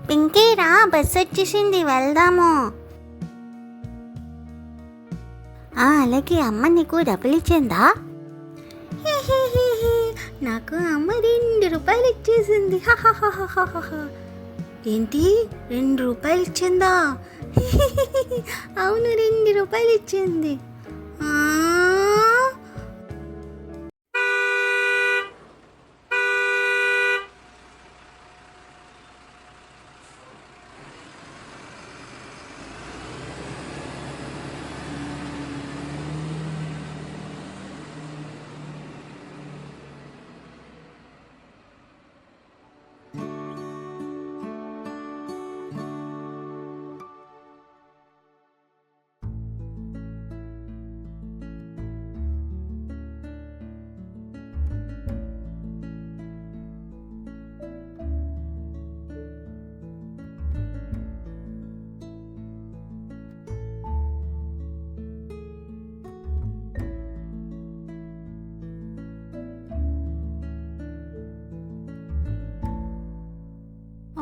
పింకీ రా, బస్ వచ్చేసింది, వెళ్దాము. అలాగే అమ్మ నీకు డబ్బులు ఇచ్చిందా? నాకు అమ్మ 2 రూపాయలు ఇచ్చేసింది. ఏంటి 2 రూపాయలు ఇచ్చిందా? అవును, 2 రూపాయలు ఇచ్చింది.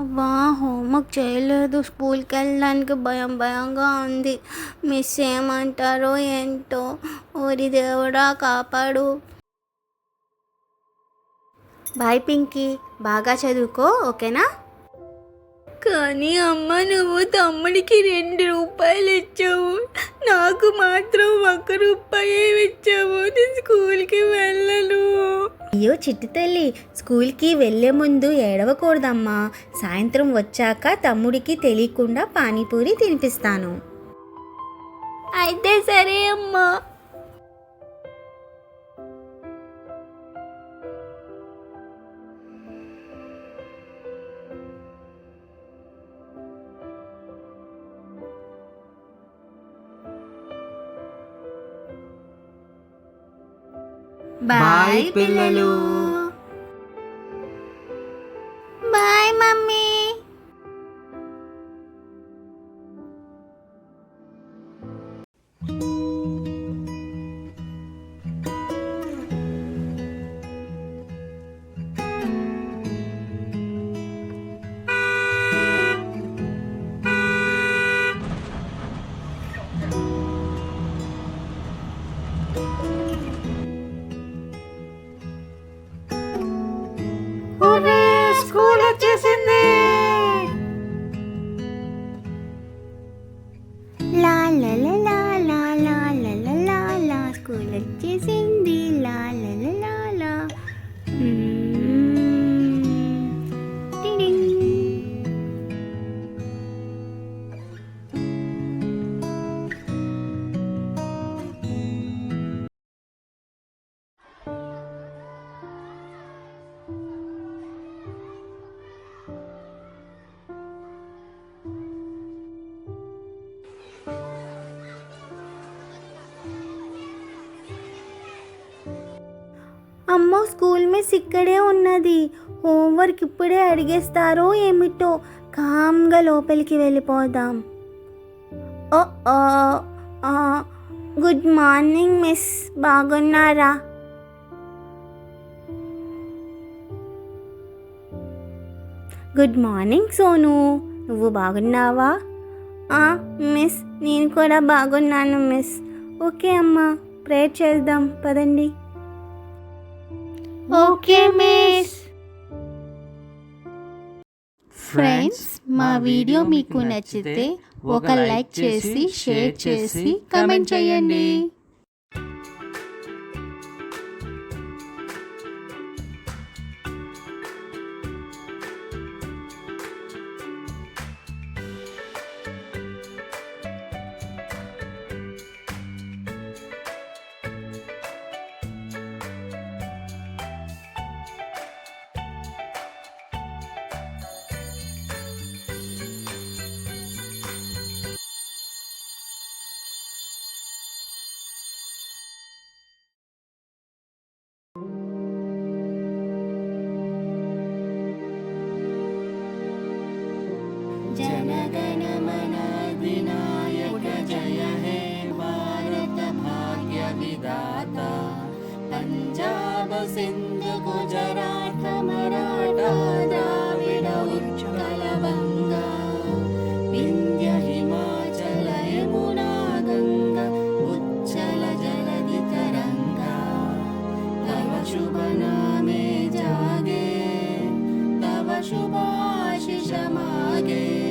అవ్వా, హోంవర్క్ చేయలేదు. స్కూల్కి వెళ్ళడానికి భయంగా ఉంది. మిస్ ఏమంటారో ఏంటో. ఓరి దేవుడా కాపాడు. బాయ్ పింకీ, బాగా చదువుకో, ఓకేనా? కానీ అమ్మ, నువ్వు తమ్ముడికి 2 రూపాయలు ఇచ్చావు, నాకు మాత్రం 1 రూపాయి ఇచ్చావు. నేను స్కూల్కి వెళ్ళను. అయ్యో చిట్టి తల్లి, స్కూల్కి వెళ్ళే ముందు ఏడవకూడదమ్మా. సాయంత్రం వచ్చాక తమ్ముడికి తెలియకుండా పానీపూరి తినిపిస్తాను. అయితే సరే అమ్మా. బాయ్ పిల్లలు. Bye mummy. స్కూల్ వచ్చేసింది. లా లా లా లా లా లా లా లా లా, స్కూల్ వచ్చేసింది. లా లా లా లా లా. టిడింగ్. అమ్మో, స్కూల్ మిస్ ఇక్కడే ఉన్నది. హోంవర్క్ ఇప్పుడే అడిగేస్తారో ఏమిటో. కామ్గా లోపలికి వెళ్ళిపోదాం. గుడ్ మార్నింగ్ మిస్, బాగున్నారా? గుడ్ మార్నింగ్ సోను, నువ్వు బాగున్నావా? మిస్, నేను కూడా బాగున్నాను మిస్. ఓకే అమ్మా, ప్రేయర్ చేద్దాం పదండి. Okay miss. ఫ్రెండ్స్, మా వీడియో మీకు నచ్చితే ఒక లైక్ చేసి, షేర్ చేసి, కామెంట్ చేయండి. सिंधु गुजरात मराठा द्राविड उत्कल बंग शुभाशिष मागे